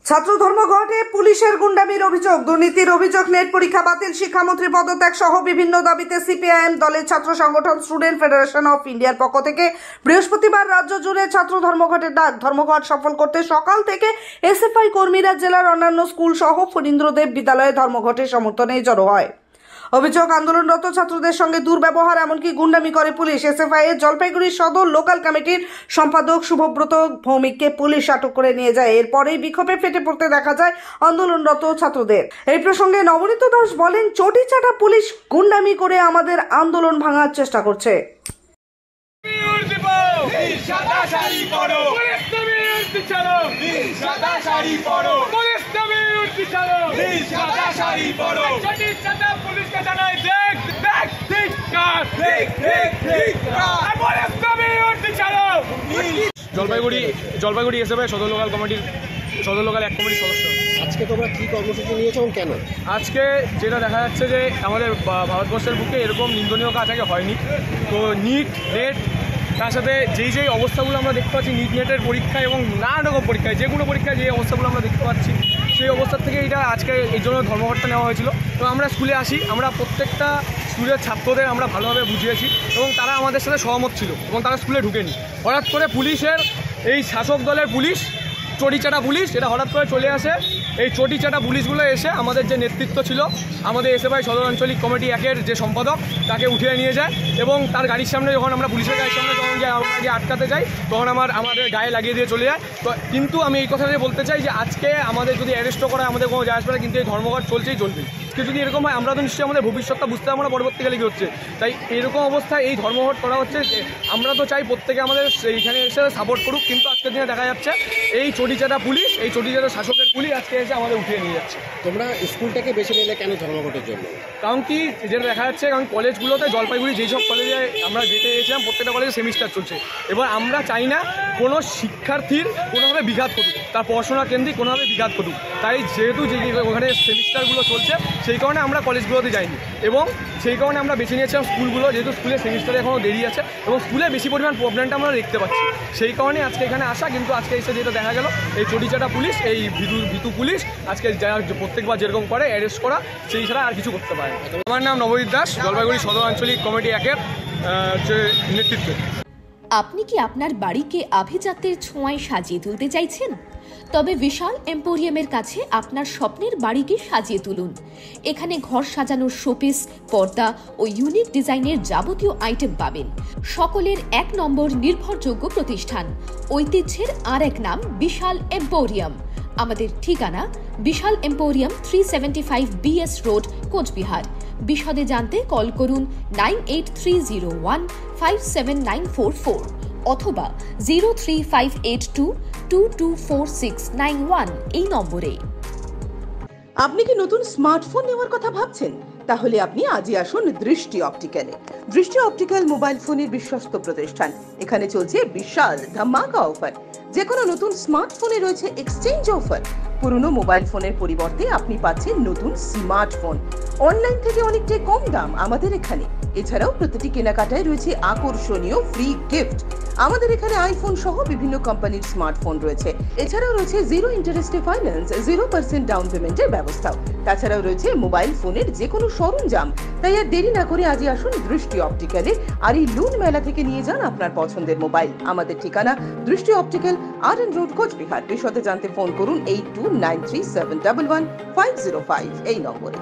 ছাত্র ধর্মঘটে পুলিশের গুন্ডামির অভিযোগ, দুর্নীতির অভিযোগ, নেট পরীক্ষা বাতিল, শিক্ষামন্ত্রী পদত্যাগ সহ বিভিন্ন দাবিতে সিপিআইএম দলের ছাত্র সংগঠন স্টুডেন্ট ফেডারেশন অফ ইন্ডিয়ার পক্ষ থেকে বৃহস্পতিবার রাজ্য জুড়ে ছাত্র ধর্মঘটের ডাক। ধর্মঘট সফল করতে সকাল থেকে এসএফআই কর্মীরা জেলার অন্যান্য স্কুল সহ ফণীন্দ্রদেব বিদ্যালয়ে ধর্মঘটের সমর্থনে জড়ো হয়। অভিযোগ, আন্দোলনরত ছাত্রদের সঙ্গে দুর্ব্যবহার, এমনকি গুন্ডামি করে পুলিশ। এসএফআই এর জলপাইগুড়ি সদর লোকাল কমিটির সম্পাদক শুভব্রত ভৌমিককে পুলিশ আটক করে নিয়ে যায়। এরপরেই বিক্ষোভে ফেটে পড়তে দেখা যায় আন্দোলনরত ছাত্রদের। এই প্রসঙ্গে নবনীত দাস বলেন, চটিচাটা পুলিশ গুন্ডামি করে আমাদের আন্দোলন ভাঙার চেষ্টা করছে। জলপাইগুড়ি এসএফআই সদর লোকাল কমিটির সদর লোকাল এক কমিটির সদস্য। আজকে তোমরা কি কর্মসূচি নিয়েছো এবং কেন? আজকে যেটা দেখা যাচ্ছে যে আমাদের ভারতবর্ষের বুকে এরকম নিন্দনীয় কাজ আগে হয়নি। তো নিট, নেট, তার সাথে যেই অবস্থাগুলো আমরা দেখতে পাচ্ছি, নিট নেটের পরীক্ষা এবং নানা রকম পরীক্ষায়, যে কোনো পরীক্ষায় যে অবস্থাগুলো আমরা দেখতে পাচ্ছি, সেই অবস্থার থেকে এটা আজকে এই জন্য ধর্মঘটটা নেওয়া হয়েছিল। তো আমরা স্কুলে আসি, আমরা প্রত্যেকটা স্কুলের ছাত্রদের আমরা ভালোভাবে বুঝিয়েছি এবং তারা আমাদের সাথে সহমত ছিল এবং তারা স্কুলে ঢুকেনি। হঠাৎ করে পুলিশের, এই শাসক দলের পুলিশ, চটিচাটা পুলিশ, এটা হঠাৎ করে চলে আসে। এই চটিচাটা পুলিশগুলো এসে আমাদের যে নেতৃত্ব ছিল, আমাদের এসএফআই সদর আঞ্চলিক কমিটি একের যে সম্পাদক, তাকে উঠিয়ে নিয়ে যায় এবং তার গাড়ির সামনে যখন আমরা পুলিশের গাড়ির সামনে যখন আমাকে আটকাতে যাই, তখন আমাদের গায়ে লাগিয়ে দিয়ে চলে যায়। তো কিন্তু আমি এই কথাটাই বলতে চাই যে আজকে আমাদের যদি অ্যারেস্টও করা আমাদের কোনো যায় আসবে না, কিন্তু এই ধর্মঘট চলছেই চলবে। যদি এরকম হয়, আমরা তো নিশ্চয়ই আমাদের ভবিষ্যৎটা বুঝতে আমরা পরবর্তীকালে কী হচ্ছে। তাই এরকম অবস্থায় এই ধর্মঘট করা হচ্ছে। আমরা তো চাই প্রত্যেকে আমাদের এইখানে এসে সাপোর্ট করুক, কিন্তু আজকের দিনে দেখা যাচ্ছে এই চটিচাটা পুলিশ, এই চটিচাটা শাসকের পুলিশ আজকে এসে আমাদের উঠিয়ে নিয়ে যাচ্ছে। তোমরা স্কুলটাকে বেছে নিলে কেন ধর্মঘটের জন্য? কারণ কি যেটা দেখা যাচ্ছে, কারণ কলেজগুলোতে, জলপাইগুড়ি যেসব কলেজে আমরা যেতে গেছিলাম, প্রত্যেকটা কলেজে সেমিস্টার চলছে। এবার আমরা চাই না কোনো শিক্ষার্থীর কোনোভাবে বিঘাত করুক, তার পড়াশোনা কেন্দ্রিক কোনোভাবে বিঘাত করুক। তাই যেহেতু ওখানে সেমিস্টারগুলো চলছে, সেই কারণে আমরা কলেজগুলোতে যাইনি এবং সেই কারণে আমরা বেছে নিয়েছিলাম স্কুলগুলো, যেহেতু স্কুলের সেমিস্টারে এখনও দেরি আছে এবং স্কুলে বেশি পরিমাণ প্রবলেমটা আমরা দেখতে পাচ্ছি। সেই কারণে আজকে এখানে আসা। কিন্তু আজকে এসে যেটা দেখা গেল, এই চটিচাটা পুলিশ, এই ভীতু পুলিশ আজকে যারা প্রত্যেকবার যেরকম করে অ্যারেস্ট করা, সেই ছাড়া আর কিছু করতে পারে। আমার নাম নবনীত দাস, জলপাইগুড়ি সদর আঞ্চলিক কমিটি একের নেতৃত্বে। আপনি কি আপনার বাড়িকে আভিজাত্যের ছোঁয়ায় সাজিয়ে তুলতে চাইছেন? তবে বিশাল এম্পোরিয়ামের কাছে আপনার স্বপ্নের বাড়িকে সাজিয়ে তুলুন। এখানে ঘর সাজানোর শোপিস, পর্দা ও ইউনিক ডিজাইনের যাবতীয় আইটেম পাবেন। সকলের এক নম্বর নির্ভরযোগ্য প্রতিষ্ঠান, ঐতিহ্যের আর এক নাম বিশাল এম্পোরিয়াম। আমাদের ঠিকানা বিশাল এম্পোরিয়াম, 375 BS রোড, কোচবিহার। বিশদে জানতে কল করুন 9830157944 অথবা 03582224691 এই নম্বরে। আপনি কি নতুন স্মার্টফোন নেওয়ার কথা ভাবছেন? তাহলে আপনি আজই আসুন দৃষ্টি অপটিক্যালে। দৃষ্টি অপটিক্যাল মোবাইল ফোনের বিশ্বস্ত প্রতিষ্ঠান। এখানে চলছে বিশাল ধামাকা অফার। যে কোনো নতুন স্মার্টফোনে রয়েছে এক্সচেঞ্জ অফার। পুরনো মোবাইল ফোনের পরিবর্তে আপনি পাচ্ছেন নতুন স্মার্টফোন, অনলাইন থেকে অনেকটাই কম দাম আমাদের এখানে। এছাড়াও প্রতিটি কেনাকাটায় রয়েছে আকর্ষণীয় ফ্রি গিফট। আমাদের এখানে আইফোন সহ বিভিন্ন কোম্পানির স্মার্টফোন রয়েছে। এছাড়াও রয়েছে 0 ইন্টারেস্টে ফাইন্যান্স, 0% ডাউন পেমেন্টের ব্যবস্থাও। তাছাড়াও রয়েছে মোবাইল ফোনের যে কোনো সরঞ্জাম। তাই আর দেরি না করে আজই আসুন দৃষ্টি অপটিক্যালে, আর এই লুন মেলা থেকে নিয়ে যান আপনার পছন্দের মোবাইল। আমাদের ঠিকানা দৃষ্টি অপটিক্যাল, RN রোড, কোচবিহার। বিশদে জানতে ফোন করুন 8293711505 এই নম্বরে।